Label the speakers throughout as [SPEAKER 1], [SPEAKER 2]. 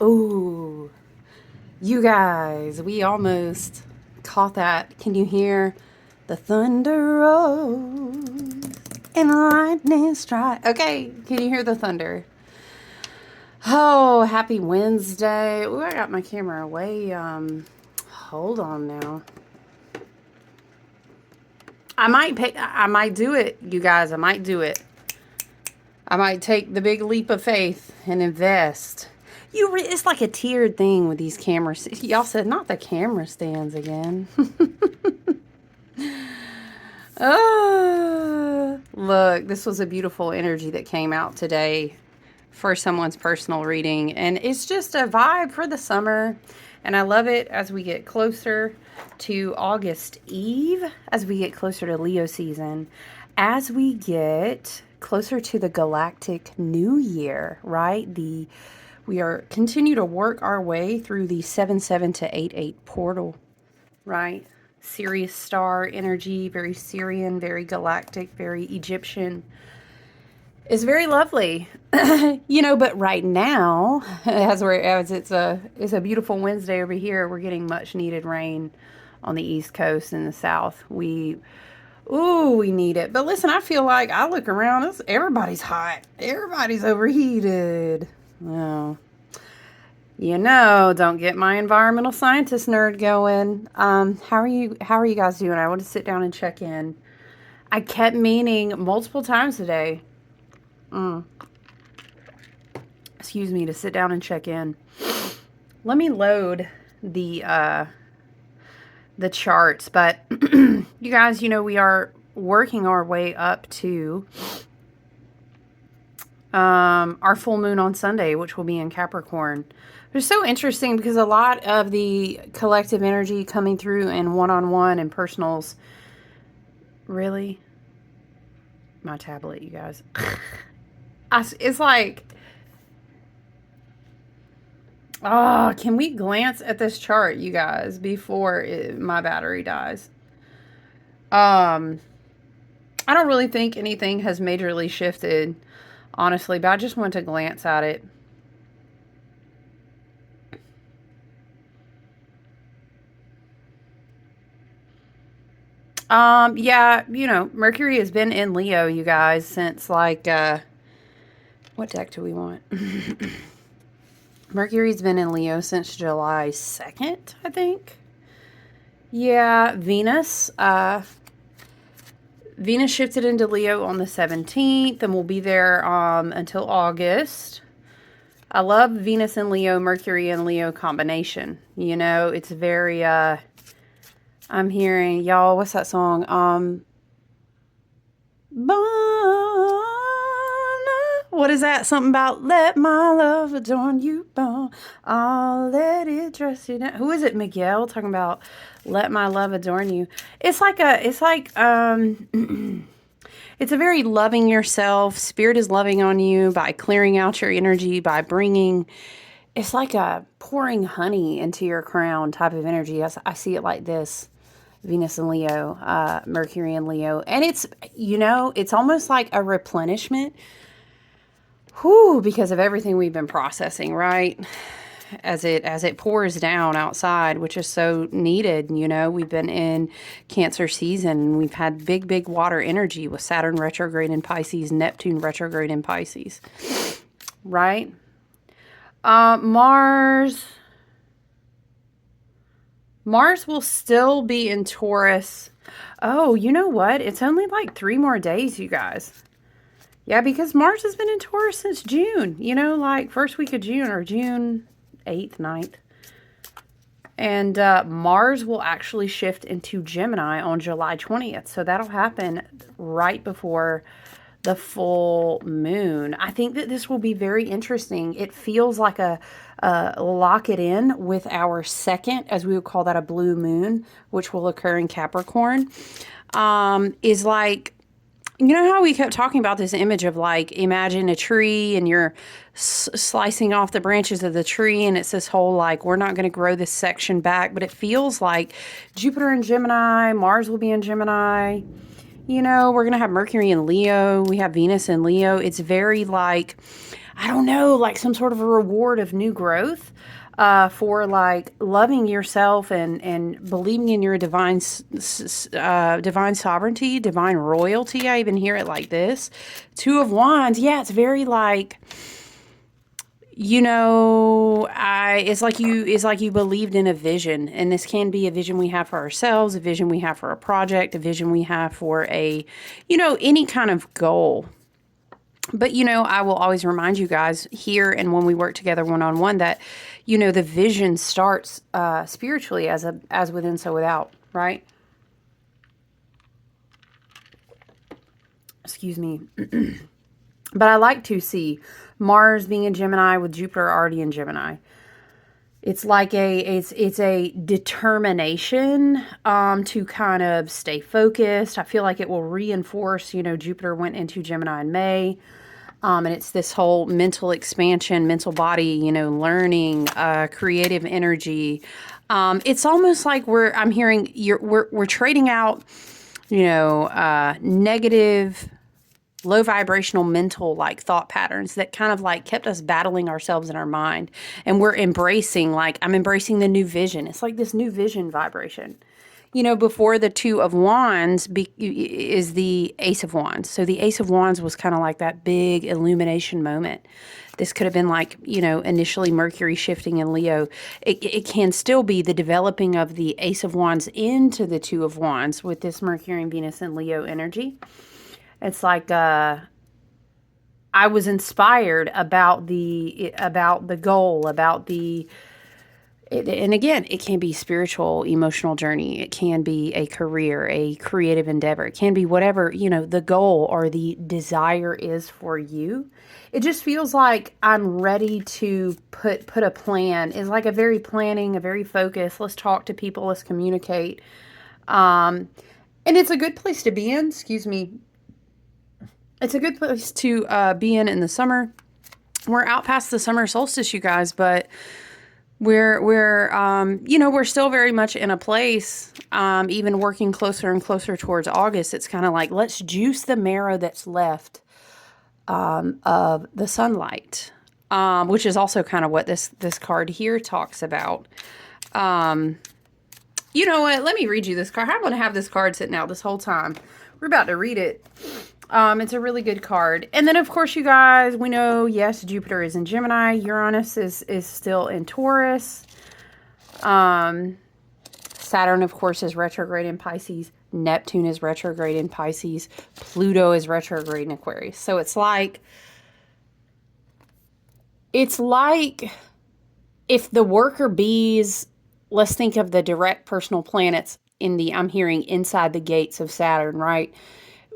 [SPEAKER 1] Ooh, you guys, we almost caught that. Can you hear the thunder rolls and lightning strike? Okay, can you hear the thunder? Oh, happy Wednesday. Ooh, I got my camera away. Hold on now. I might do it, you guys. I might do it. I might take the big leap of faith and invest. It's like a tiered thing with these cameras. Y'all said not the camera stands again. Look, this was a beautiful energy that came out today for someone's personal reading, and it's just a vibe for the summer. And I love it as we get closer to August Eve, as we get closer to Leo season, as we get closer to the galactic new year, right? We are continue to work our way through the 7-7 to 8-8 portal, right? Sirius star energy, very Syrian, very galactic, very Egyptian. It's very lovely. But right now, as it's a beautiful Wednesday over here, we're getting much needed rain on the East Coast and the South. We need it. But listen, I feel like I look around, everybody's hot. Everybody's overheated. Well, don't get my environmental scientist nerd going. How are you guys doing? I want to sit down and check in. I kept meaning multiple times today. Excuse me, to sit down and check in. Let me load the charts, but you guys, we are working our way up to our full moon on Sunday, which will be in Capricorn. It's so interesting because a lot of the collective energy coming through in one-on-one and personals. Really? My tablet, you guys. It's like, can we glance at this chart, you guys, before my battery dies? I don't really think anything has majorly shifted, honestly, but I just want to glance at it. Yeah, Mercury has been in Leo, you guys, since like, what deck do we want? Mercury's been in Leo since July 2nd, I think. Yeah, Venus shifted into Leo on the 17th, and will be there until August. I love Venus and Leo, Mercury and Leo combination. It's very, I'm hearing, y'all, what's that song? What is that? Something about let my love adorn you, I'll let it dress you down. Who is it? Miguel talking about let my love adorn you. It's like it's a very loving yourself. Spirit is loving on you by clearing out your energy, by bringing, it's like a pouring honey into your crown type of energy. I see it like this. Venus and Leo, Mercury and Leo. And it's almost like a replenishment. Because of everything we've been processing, right? As it pours down outside, which is so needed. We've been in Cancer season, and we've had big water energy with Saturn retrograde in Pisces, Neptune retrograde in Pisces, right? Mars will still be in Taurus. Oh, you know what? It's only like 3 more days, you guys. Yeah, because Mars has been in Taurus since June, like first week of June or June 8th, 9th. And Mars will actually shift into Gemini on July 20th. So that'll happen right before the full moon. I think that this will be very interesting. It feels like a lock it in with our second, as we would call that, a blue moon, which will occur in Capricorn, is like, how we kept talking about this image of like, imagine a tree and you're slicing off the branches of the tree, and it's this whole like, we're not going to grow this section back, but it feels like Jupiter in Gemini, Mars will be in Gemini. We're going to have Mercury in Leo. We have Venus in Leo. It's very like, I don't know, like some sort of a reward of new growth, for like loving yourself and believing in your divine sovereignty, divine royalty. I even hear it like this. Two of Wands. Yeah, it's very like, it's like you believed in a vision, and this can be a vision we have for ourselves, a vision we have for a project, a vision we have for a, any kind of goal. But, I will always remind you guys here and when we work together one-on-one that, the vision starts spiritually as within, so without, right? Excuse me. But I like to see Mars being in Gemini with Jupiter already in Gemini. It's like it's a determination to kind of stay focused. I feel like it will reinforce, Jupiter went into Gemini in May. And it's this whole mental expansion, mental body, learning, creative energy. It's almost like we're trading out, negative, low vibrational mental like thought patterns that kind of like kept us battling ourselves in our mind. And we're embracing, like, I'm embracing the new vision. It's like this new vision vibration. Before the Two of Wands is the Ace of Wands. So the Ace of Wands was kind of like that big illumination moment. This could have been like, initially Mercury shifting in Leo. It can still be the developing of the Ace of Wands into the Two of Wands with this Mercury and Venus and Leo energy. It's like I was inspired about the goal, about the. And again, it can be spiritual, emotional journey. It can be a career, a creative endeavor. It can be whatever, the goal or the desire is for you. It just feels like I'm ready to put a plan. It's like a very planning, a very focused. Let's talk to people. Let's communicate. And it's a good place to be in. Excuse me. It's a good place to be in the summer. We're out past the summer solstice, you guys, but we're still very much in a place, even working closer and closer towards August. It's kind of like, let's juice the marrow that's left of the sunlight, which is also kind of what this card here talks about. You know what? Let me read you this card. I'm going to have this card sitting out this whole time. We're about to read it. It's a really good card. And then, of course, you guys, we know, yes, Jupiter is in Gemini. Uranus is still in Taurus. Saturn, of course, is retrograde in Pisces. Neptune is retrograde in Pisces. Pluto is retrograde in Aquarius. So it's like if the worker bees, let's think of the direct personal planets I'm hearing inside the gates of Saturn, right?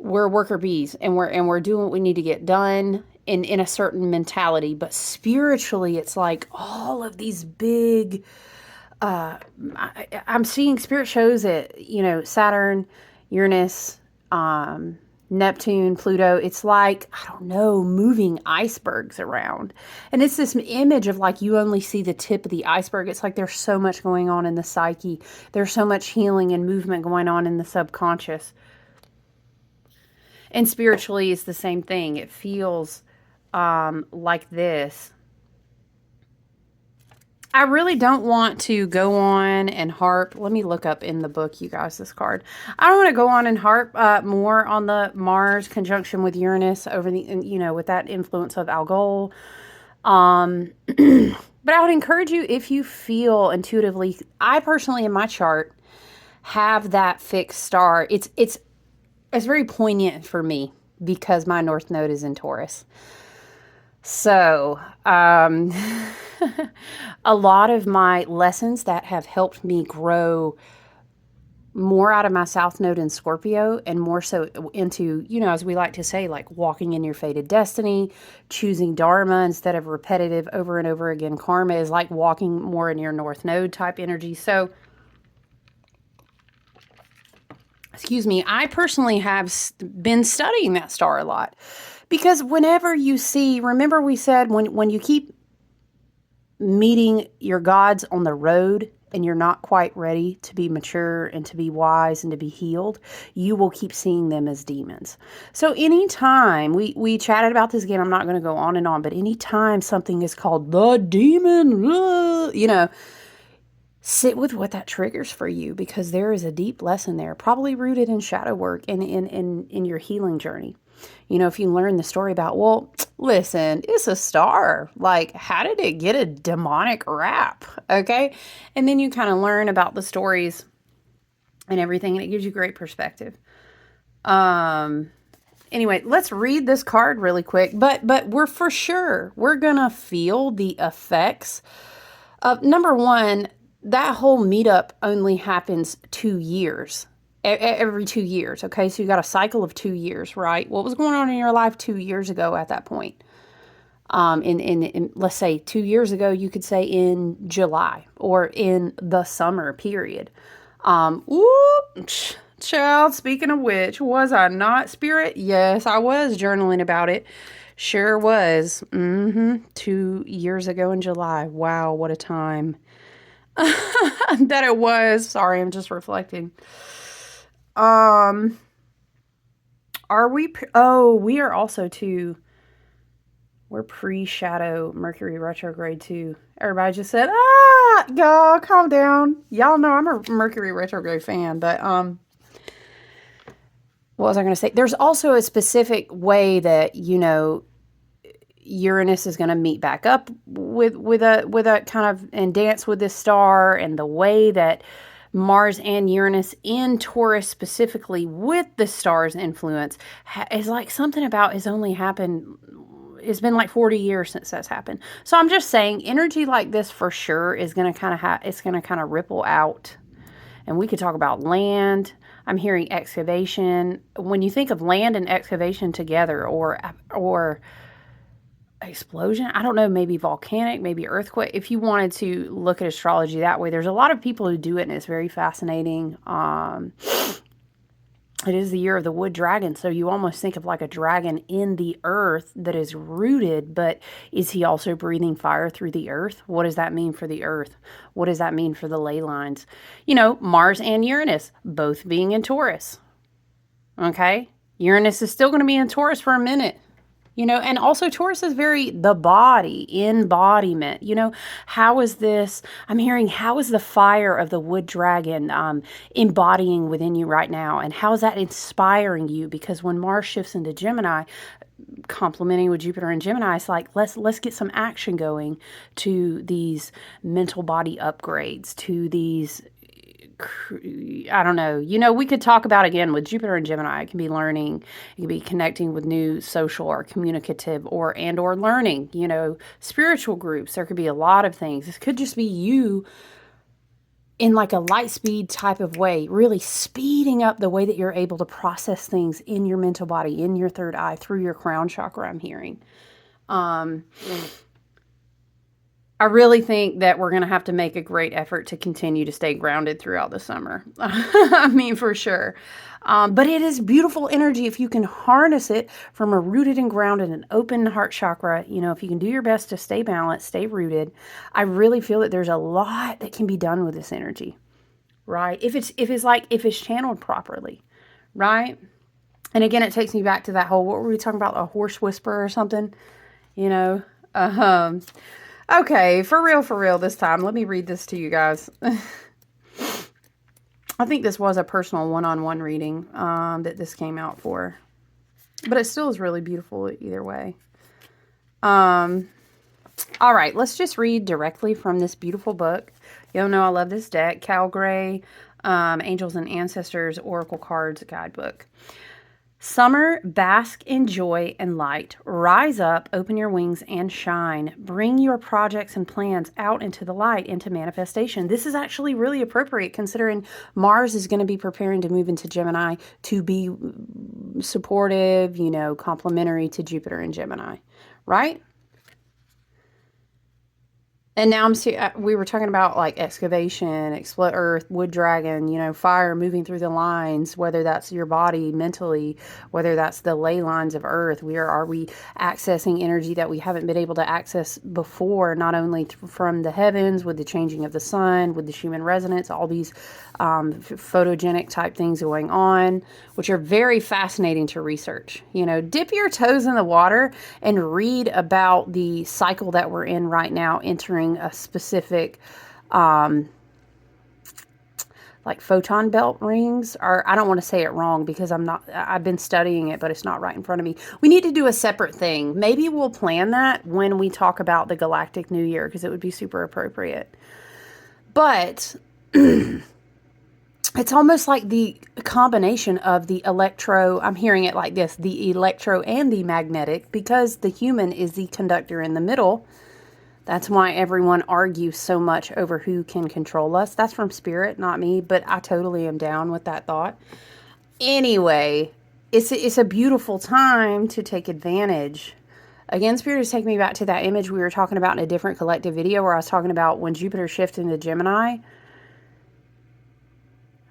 [SPEAKER 1] We're worker bees, and we're doing what we need to get done in a certain mentality. But spiritually, it's like all of these big. I'm seeing spirit shows at Saturn, Uranus, Neptune, Pluto. It's like, I don't know, moving icebergs around, and it's this image of like you only see the tip of the iceberg. It's like there's so much going on in the psyche. There's so much healing and movement going on in the subconscious. And spiritually, it's the same thing. It feels like this. I really don't want to go on and harp. Let me look up in the book, you guys, this card. I don't want to go on and harp more on the Mars conjunction with Uranus over with that influence of Algol. But I would encourage you, if you feel intuitively, I personally in my chart have that fixed star. It's very poignant for me because my North Node is in Taurus. So, a lot of my lessons that have helped me grow more out of my South Node in Scorpio and more so into, as we like to say, like walking in your fated destiny, choosing Dharma instead of repetitive over and over again karma is like walking more in your North Node type energy. So, excuse me, I personally have been studying that star a lot because whenever you see, remember we said when you keep meeting your gods on the road and you're not quite ready to be mature and to be wise and to be healed, you will keep seeing them as demons. So anytime, we chatted about this again, I'm not going to go on and on, but anytime something is called the demon, sit with what that triggers for you, because there is a deep lesson there, probably rooted in shadow work and in your healing journey. If you learn the story about, well, listen, it's a star. Like, how did it get a demonic rap? Okay. And then you kind of learn about the stories and everything, and it gives you great perspective. Anyway, let's read this card really quick, but we're gonna feel the effects of, number one, that whole meetup only happens 2 years. Every 2 years, okay? So you got a cycle of 2 years, right? What was going on in your life 2 years ago at that point? In let's say 2 years ago, you could say in July or in the summer period. Child, speaking of which, was I not, Spirit? Yes, I was journaling about it. Sure was. 2 years ago in July. Wow, what a time. That it was. Sorry, I'm just reflecting. Are we? We are also too. We're pre-shadow Mercury retrograde too. Everybody just said, y'all calm down. Y'all know I'm a Mercury retrograde fan, but what was I going to say? There's also a specific way that Uranus is going to meet back up with a kind of and dance with this star, and the way that Mars and Uranus in Taurus specifically with the star's influence is like something about has only happened. It's been like 40 years since that's happened. So I'm just saying, energy like this for sure is going to kind of it's going to kind of ripple out. And we could talk about land. I'm hearing excavation. When you think of land and excavation together, or explosion, I don't know, maybe volcanic, maybe earthquake. If you wanted to look at astrology that way, there's a lot of people who do it, and it's very fascinating. It is the year of the wood dragon, so you almost think of like a dragon in the earth that is rooted, but is he also breathing fire through the earth? What does that mean for the earth? What does that mean for the ley lines? Mars and Uranus both being in Taurus. Okay? Uranus is still going to be in Taurus for a minute. And also Taurus is very the body, embodiment. How is this? I'm hearing, how is the fire of the wood dragon embodying within you right now? And how is that inspiring you? Because when Mars shifts into Gemini, complementing with Jupiter and Gemini, it's like, let's get some action going to these mental body upgrades, to these, I don't know. We could talk about, again, with Jupiter and Gemini, it can be learning, it can be connecting with new social or communicative or learning, spiritual groups. There could be a lot of things. This could just be you in like a light speed type of way, really speeding up the way that you're able to process things in your mental body, in your third eye, through your crown chakra, I'm hearing. I really think that we're going to have to make a great effort to continue to stay grounded throughout the summer. I mean, for sure. But it is beautiful energy if you can harness it from a rooted and grounded and open heart chakra. If you can do your best to stay balanced, stay rooted, I really feel that there's a lot that can be done with this energy, right? If it's channeled properly, right? And again, it takes me back to that whole, what were we talking about? A horse whisperer or something, Okay, for real this time. Let me read this to you guys. I think this was a personal one-on-one reading that this came out for. But it still is really beautiful either way. All right, let's just read directly from this beautiful book. Y'all know I love this deck. Cal Gray, Angels and Ancestors, Oracle Cards Guidebook. Summer, bask in joy and light. Rise up, open your wings, and shine. Bring your projects and plans out into the light, into manifestation. This is actually really appropriate considering Mars is going to be preparing to move into Gemini to be supportive, complementary to Jupiter and Gemini, right? And now we were talking about like excavation, explode earth, wood dragon, fire moving through the lines, whether that's your body mentally, whether that's the ley lines of earth. Are we accessing energy that we haven't been able to access before, not only from the heavens with the changing of the sun, with the Schumann resonance, all these photogenic type things going on, which are very fascinating to research. Dip your toes in the water and read about the cycle that we're in right now, entering a specific like photon belt rings, or I don't want to say it wrong because I've been studying it, but it's not right in front of me. We need to do a separate thing. Maybe we'll plan that when we talk about the Galactic New Year, because it would be super appropriate. But it's almost like the combination of the I'm hearing it like this, the electro and the magnetic, because the human is the conductor in the middle. That's why everyone argues so much over who can control us. That's from Spirit, not me, but I totally am down with that thought. Anyway, it's a beautiful time to take advantage. Again, Spirit is taking me back to that image we were talking about in a different collective video where I was talking about when Jupiter shifted into Gemini.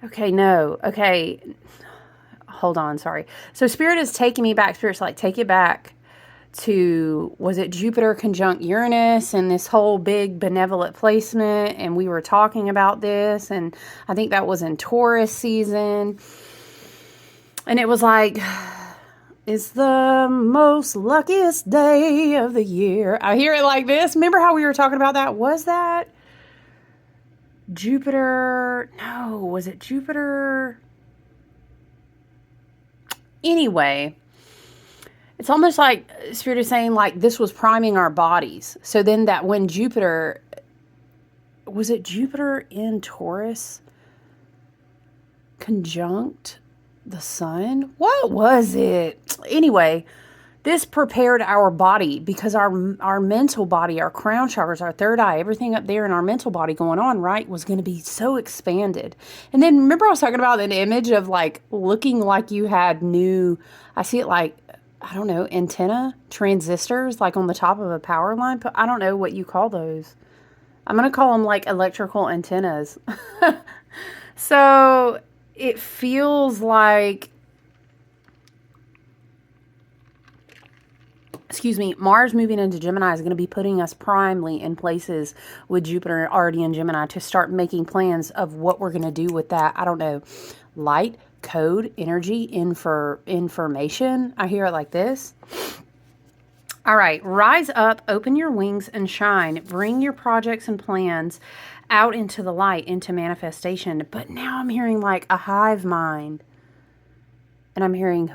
[SPEAKER 1] Okay, no. Okay. Hold on, sorry. So Spirit is taking me back. Spirit's like, take it back to, was it Jupiter conjunct Uranus and this whole big benevolent placement, and we were talking about this, and I think that was in Taurus season, and it was like, it's the most luckiest day of the year. I hear it like this. Remember how we were talking about that? Was that Jupiter? No, was it Jupiter? Anyway, it's almost like Spirit is saying like this was priming our bodies. So then that when Jupiter, was it Jupiter in Taurus conjunct the sun? What was it? Anyway, this prepared our body because our mental body, our crown chakras, our third eye, everything up there in our mental body going on, right, was going to be so expanded. And then remember I was talking about an image of like looking like you had I see it like, I don't know, antenna transistors like on the top of a power line. But I don't know what you call those. I'm going to call them like electrical antennas. So it feels like, Mars moving into Gemini is going to be putting us primely in places with Jupiter already in Gemini to start making plans of what we're going to do with that. I don't know, light, code, energy, information. I hear it like this. All right, rise up, open your wings and shine. Bring your projects and plans out into the light, into manifestation. But now I'm hearing like a hive mind. And I'm hearing,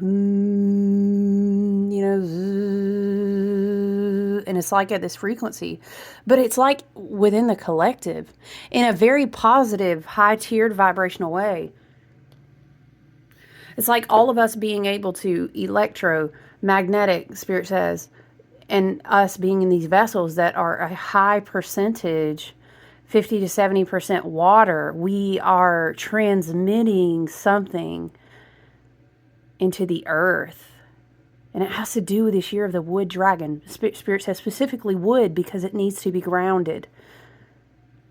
[SPEAKER 1] and it's like at this frequency. But it's like within the collective in a very positive, high-tiered vibrational way. It's like all of us being able to electromagnetic, Spirit says, and us being in these vessels that are a high percentage, 50 to 70% water. We are transmitting something into the earth. And it has to do with this year of the wood dragon. Spirit says specifically wood because it needs to be grounded.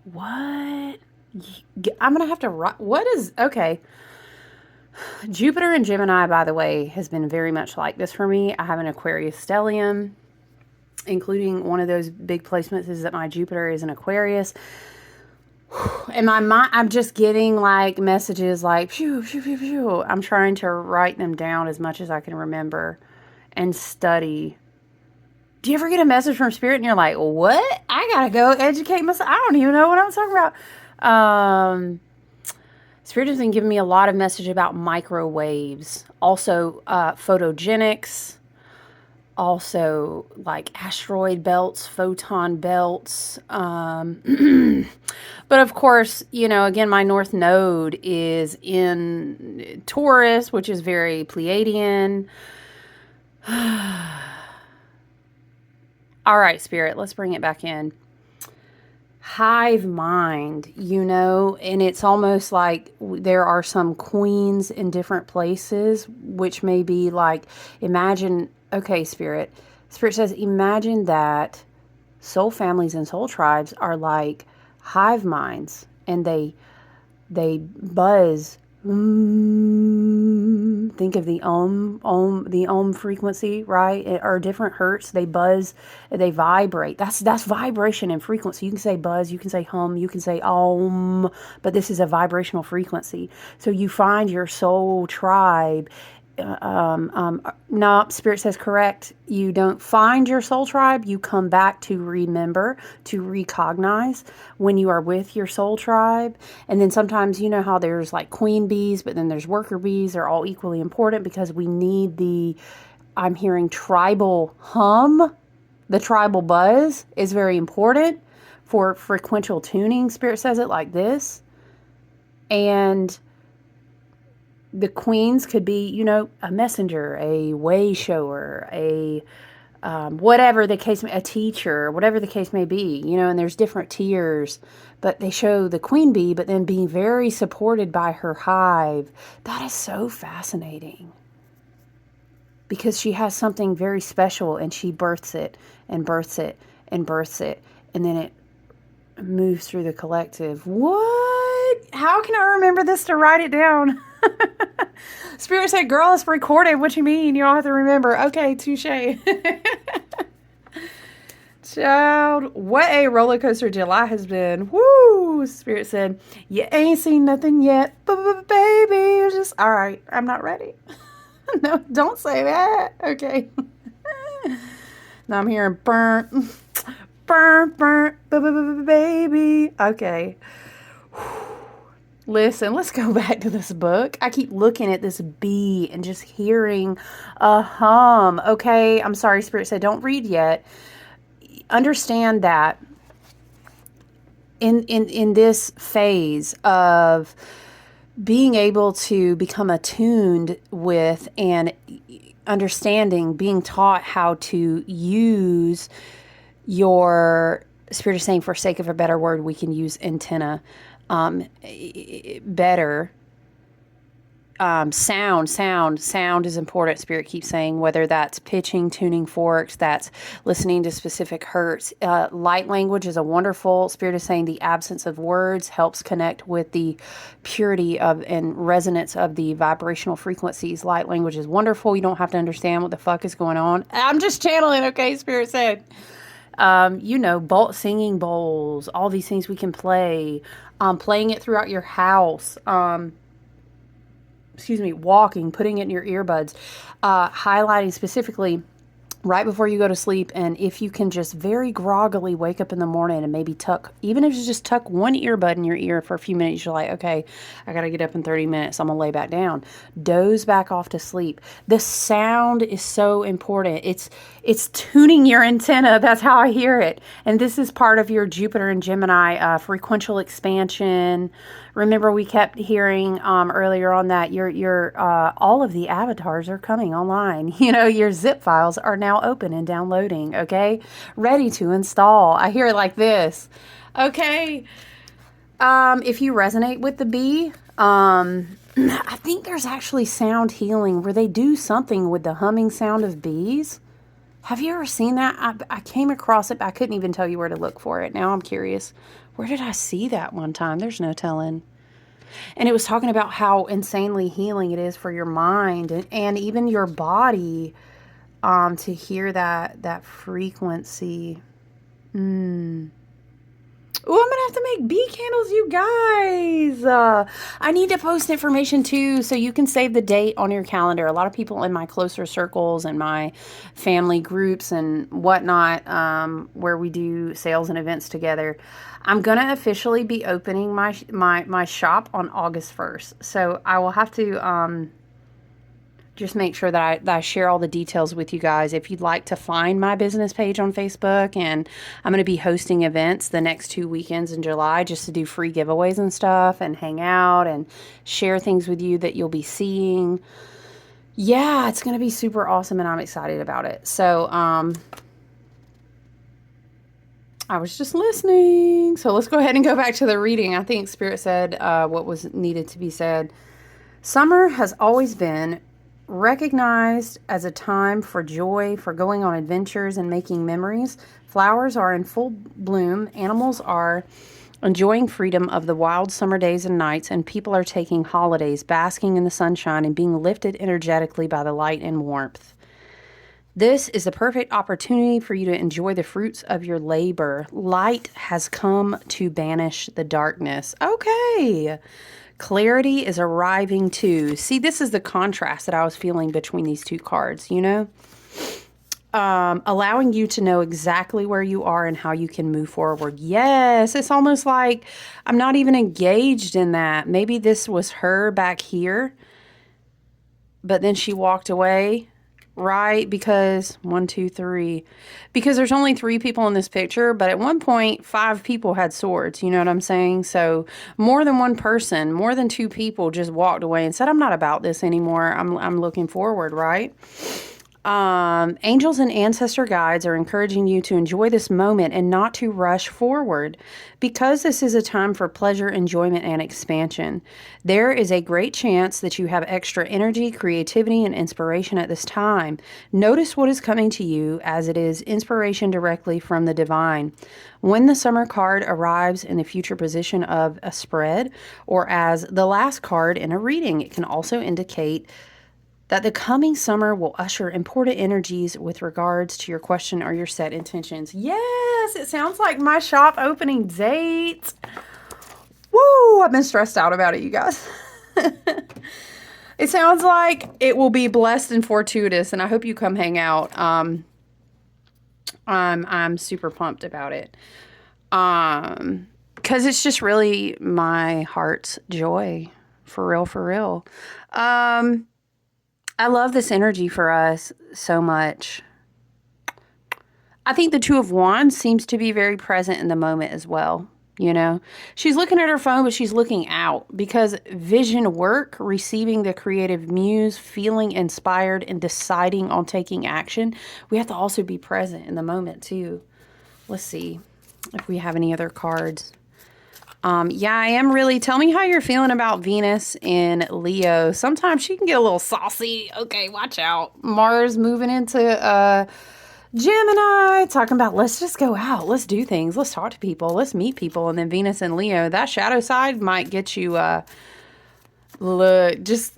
[SPEAKER 1] What? I'm going to have to write. What is, okay. Jupiter in Gemini, by the way, has been very much like this for me. I have an Aquarius stellium, including one of those big placements is that my Jupiter is an Aquarius. In my mind, I'm just getting like messages like, phew, phew, phew, phew. I'm trying to write them down as much as I can remember and study. Do you ever get a message from Spirit and you're like, what? I got to go educate myself. I don't even know what I'm talking about. Spirit has been giving me a lot of message about microwaves, also photogenics, also like asteroid belts, photon belts. But of course, again, my North Node is in Taurus, which is very Pleiadian. All right, Spirit, let's bring it back in. Hive mind, and it's almost like there are some queens in different places, which may be like, imagine, okay, Spirit says, imagine that soul families and soul tribes are like hive minds, and they buzz. Think of the the frequency, right? Or different hertz. They buzz, they vibrate. That's vibration and frequency. You can say buzz, you can say hum, you can say but this is a vibrational frequency. So you find your soul tribe. No, Spirit says correct. You don't find your soul tribe. You come back to remember, to recognize when you are with your soul tribe. And then sometimes, you know how there's like queen bees, but then there's worker bees. They're all equally important because we need I'm hearing tribal hum. The tribal buzz is very important for frequential tuning. Spirit says it like this. And the queens could be, you know, a messenger, a way shower, whatever the case may, a teacher, whatever the case may be, you know, and there's different tiers, but they show the queen bee, but then being very supported by her hive. That is so fascinating because she has something very special and she births it and births it and births it. And then it moves through the collective. What? How can I remember this to write it down? Spirit said, girl, it's recorded. What you mean? You don't have to remember. Okay, touche. Child, what a roller coaster July has been. Woo! Spirit said, you ain't seen nothing yet, baby. Just, all right, I'm not ready. No, don't say that. Okay. Now I'm hearing burnt, baby. Okay. Listen, let's go back to this book. I keep looking at this bee and just hearing a hum. Okay, I'm sorry, Spirit said, don't read yet. Understand that in this phase of being able to become attuned with and understanding, being taught how to use your, Spirit is saying, for sake of a better word, we can use antenna. Better. Sound is important. Spirit keeps saying, whether that's pitching, tuning forks, that's listening to specific hertz. Light language is a wonderful, Spirit is saying, the absence of words helps connect with the purity of and resonance of the vibrational frequencies. Light language is wonderful. You don't have to understand what the fuck is going on. I'm just channeling, okay, Spirit said. You know, singing bowls, all these things we can play, playing it throughout your house, walking, putting it in your earbuds, highlighting specifically right before you go to sleep. And if you can just very groggily wake up in the morning and maybe even if you just tuck one earbud in your ear for a few minutes, you're like, okay, I got to get up in 30 minutes. I'm going to lay back down. Doze back off to sleep. The sound is so important. It's tuning your antenna. That's how I hear it. And this is part of your Jupiter and Gemini frequential expansion. Remember, we kept hearing earlier on that your all of the avatars are coming online. You know, your zip files are now open and downloading, okay? Ready to install. I hear it like this. Okay. If you resonate with the bee, I think there's actually sound healing where they do something with the humming sound of bees. Have you ever seen that? I came across it, but I couldn't even tell you where to look for it. Now I'm curious. Where did I see that one time? There's no telling. And it was talking about how insanely healing it is for your mind and even your body to hear that frequency. Oh, I'm going to have to make bee candles, you guys. I need to post information too, so you can save the date on your calendar. A lot of people in my closer circles and my family groups and whatnot, where we do sales and events together. I'm going to officially be opening my shop on August 1st. So I will have to just make sure that I share all the details with you guys. If you'd like to find my business page on Facebook, and I'm going to be hosting events the next 2 weekends in July just to do free giveaways and stuff and hang out and share things with you that you'll be seeing. Yeah, it's going to be super awesome and I'm excited about it. So, I was just listening. So let's go ahead and go back to the reading. I think Spirit said what was needed to be said. Summer has always been Recognized as a time for joy, for going on adventures and making memories. Flowers are in full bloom. Animals are enjoying freedom of the wild summer days and nights, and people are taking holidays, basking in the sunshine and being lifted energetically by the light and warmth. This is the perfect opportunity for you to enjoy the fruits of your labor. Light has come to banish the darkness. Okay. Clarity is arriving too. See, this is the contrast that I was feeling between these two cards, you know? Allowing you to know exactly where you are and how you can move forward. Yes, it's almost like I'm not even engaged in that. Maybe this was her back here, but then she walked away, right? Because 1, 2, 3, because there's only 3 people in this picture, but at one point 5 people had swords. You know what I'm saying? So more than one person, more than 2 people just walked away and said, I'm not about this anymore. I'm looking forward, right? Angels and ancestor guides are encouraging you to enjoy this moment and not to rush forward, because this is a time for pleasure, enjoyment, and expansion. There is a great chance that you have extra energy, creativity, and inspiration at this time. Notice what is coming to you, as it is inspiration directly from the divine. When the summer card arrives in the future position of a spread, or as the last card in a reading, it can also indicate that the coming summer will usher important energies with regards to your question or your set intentions. Yes, it sounds like my shop opening date. Woo, I've been stressed out about it, you guys. It sounds like it will be blessed and fortuitous, and I hope you come hang out. I'm super pumped about it. Because it's just really my heart's joy. For real, for real. I love this energy for us so much. I think the Two of Wands seems to be very present in the moment as well. You know, she's looking at her phone, but she's looking out, because vision work, receiving the creative muse, feeling inspired, and deciding on taking action. We have to also be present in the moment too. Let's see if we have any other cards. Yeah, I am really. Tell me how you're feeling about Venus in Leo. Sometimes she can get a little saucy. Okay, watch out. Mars moving into Gemini, talking about let's just go out. Let's do things. Let's talk to people. Let's meet people. And then Venus in Leo, that shadow side might get you, look, just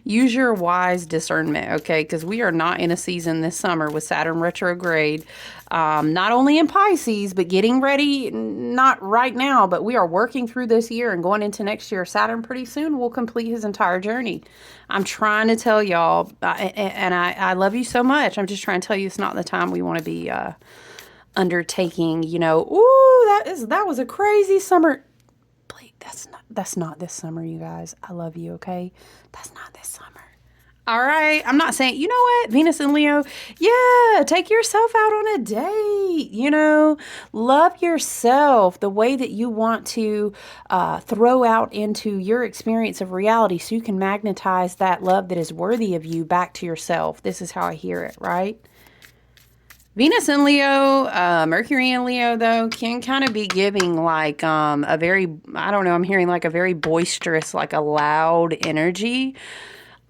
[SPEAKER 1] use your wise discernment, okay? Because we are not in a season this summer with Saturn retrograde. Not only in Pisces, but getting ready, not right now, but we are working through this year and going into next year. Saturn pretty soon will complete his entire journey. I'm trying to tell y'all, and I love you so much. I'm just trying to tell you it's not the time we want to be undertaking, you know, ooh, that was a crazy summer. Please, that's not this summer, you guys. I love you, okay? That's not this summer. All right. I'm not saying, you know what, Venus and Leo, yeah, take yourself out on a date, you know, love yourself the way that you want to throw out into your experience of reality, so you can magnetize that love that is worthy of you back to yourself. This is how I hear it, right? Venus in Leo, Mercury in Leo, though, can kind of be giving like a very, I don't know, I'm hearing like a very boisterous, like a loud energy.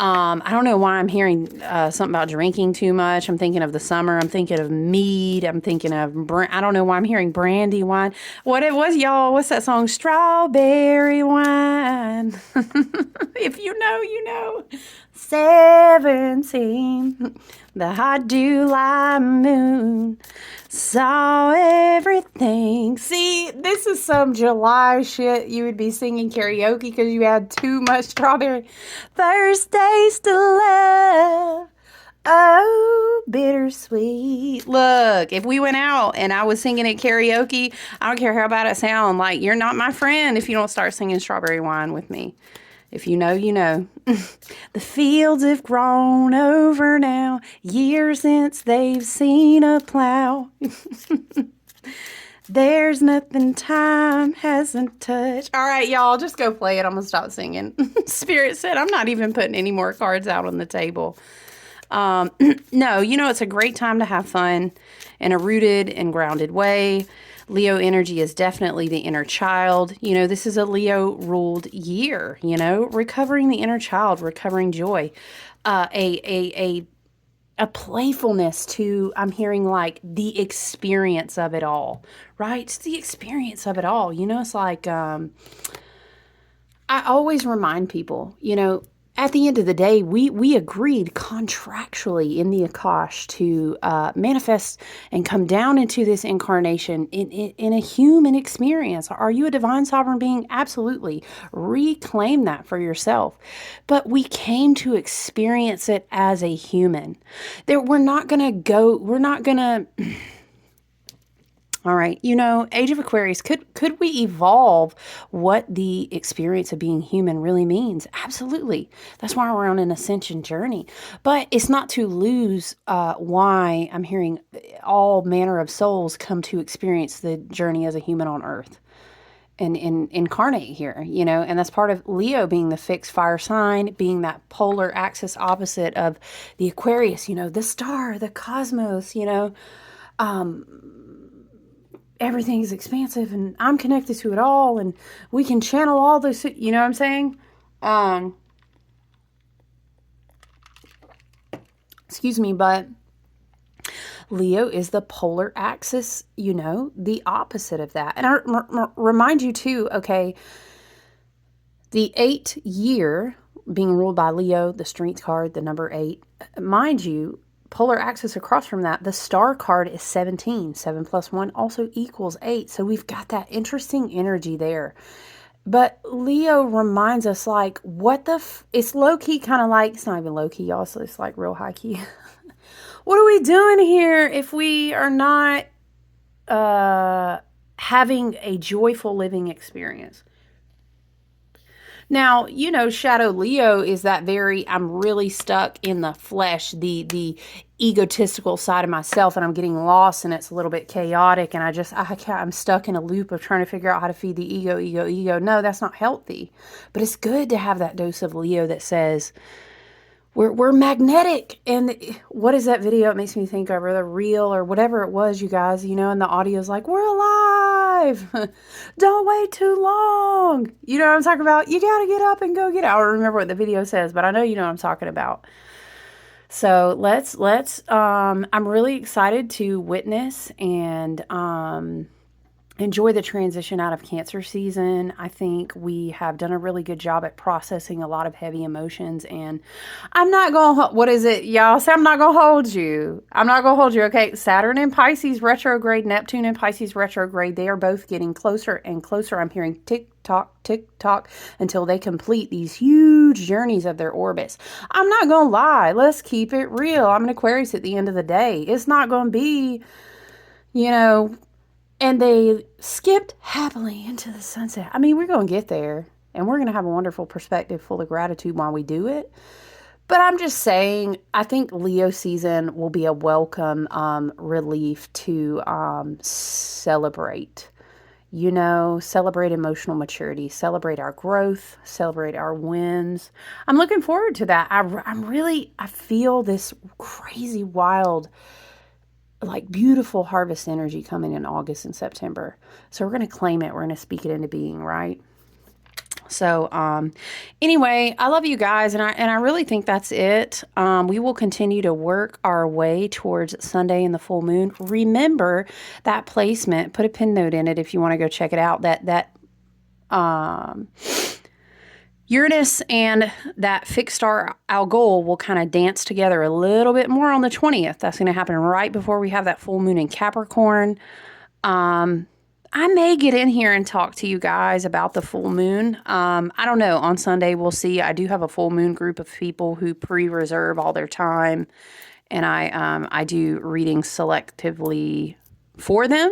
[SPEAKER 1] I don't know why I'm hearing something about drinking too much. I'm thinking of the summer. I'm thinking of mead. I'm thinking of, I don't know why I'm hearing brandy wine. What it was, y'all, what's that song? Strawberry wine. If you know, you know. 17, the hot July moon saw everything. See, this is some July shit you would be singing karaoke because you had too much strawberry. First taste of love, oh, bittersweet. Look, if we went out and I was singing at karaoke, I don't care how bad it sounds. Like, you're not my friend if you don't start singing Strawberry Wine with me. If you know, you know. The fields have grown over now, years since they've seen a plow. There's nothing time hasn't touched. All right, y'all, just go play it. I'm going to stop singing. Spirit said I'm not even putting any more cards out on the table. No, you know, it's a great time to have fun in a rooted and grounded way. Leo energy is definitely the inner child. You know, this is a Leo ruled year, you know, recovering the inner child, recovering joy, a playfulness to, I'm hearing like the experience of it all, right? It's the experience of it all. You know, it's like, I always remind people, you know, at the end of the day, we agreed contractually in the Akash to manifest and come down into this incarnation in a human experience. Are you a divine sovereign being? Absolutely. Reclaim that for yourself. But we came to experience it as a human. We're not going to go, we're not going to all right. You know, Age of Aquarius, could we evolve what the experience of being human really means? Absolutely. That's why we're on an ascension journey. But it's not to lose why I'm hearing all manner of souls come to experience the journey as a human on Earth and incarnate here, you know, and that's part of Leo being the fixed fire sign, being that polar axis opposite of the Aquarius, you know, the star, the cosmos, you know, everything is expansive and I'm connected to it all and we can channel all this, you know what I'm saying? Excuse me, but Leo is the polar axis, you know, the opposite of that. And I remind you too, okay, the 8-year being ruled by Leo, the strength card, the number 8, mind you, polar axis across from that, the star card is 17. 7 plus 1 also equals 8. So we've got that interesting energy there. But Leo reminds us, like, what the it's low-key kind of like, it's not even low-key, y'all, so it's like real high-key. What are we doing here if we are not having a joyful living experience? Now, you know, Shadow Leo is that very, I'm really stuck in the flesh, the egotistical side of myself, and I'm getting lost and it's a little bit chaotic and I'm stuck in a loop of trying to figure out how to feed the ego. No, that's not healthy. But it's good to have that dose of Leo that says, we're magnetic. And what is that video? It makes me think of, or the reel or whatever it was, you guys, you know, and the audio's like, we're alive. Don't wait too long. You know what I'm talking about? You got to get up and go get out. I don't remember what the video says, but I know you know what I'm talking about. So I'm really excited to witness and, enjoy the transition out of Cancer season. I think we have done a really good job at processing a lot of heavy emotions, and I'm not going to, what is it? Y'all say I'm not going to hold you. I'm not going to hold you. Okay. Saturn in Pisces retrograde, Neptune in Pisces retrograde. They are both getting closer and closer. I'm hearing tick tock until they complete these huge journeys of their orbits. I'm not going to lie. Let's keep it real. I'm an Aquarius at the end of the day. It's not going to be, you know, and they skipped happily into the sunset. I mean, we're going to get there and we're going to have a wonderful perspective full of gratitude while we do it. But I'm just saying, I think Leo season will be a welcome relief to celebrate. You know, celebrate emotional maturity, celebrate our growth, celebrate our wins. I'm looking forward to that. I feel this crazy, wild, like beautiful harvest energy coming in August and September. So we're going to claim it. We're going to speak it into being, right? So, anyway, I love you guys. And I really think that's it. We will continue to work our way towards Sunday and the full moon. Remember that placement, put a pin note in it if you want to go check it out. That Uranus and that fixed star Algol will kind of dance together a little bit more on the 20th. That's going to happen right before we have that full moon in Capricorn. I may get in here and talk to you guys about the full moon. I don't know. On Sunday, we'll see. I do have a full moon group of people who pre-reserve all their time, and I do readings selectively for them.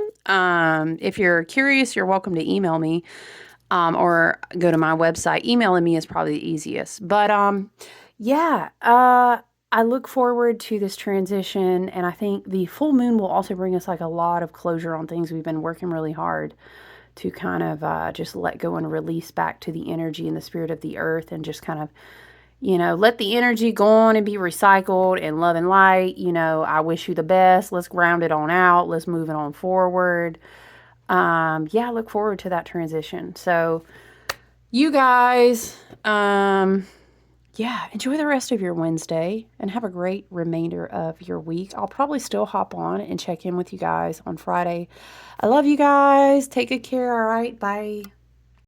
[SPEAKER 1] If you're curious, you're welcome to email me. Or go to my website. Emailing me is probably the easiest. But yeah, I look forward to this transition, and I think the full moon will also bring us like a lot of closure on things we've been working really hard to kind of just let go and release back to the energy and the spirit of the earth, and just kind of, you know, let the energy go on and be recycled in love and light. You know, I wish you the best. Let's ground it on out. Let's move it on forward. Yeah, I look forward to that transition. So you guys, yeah, enjoy the rest of your Wednesday and have a great remainder of your week. I'll probably still hop on and check in with you guys on Friday. I love you guys. Take good care. All right. Bye.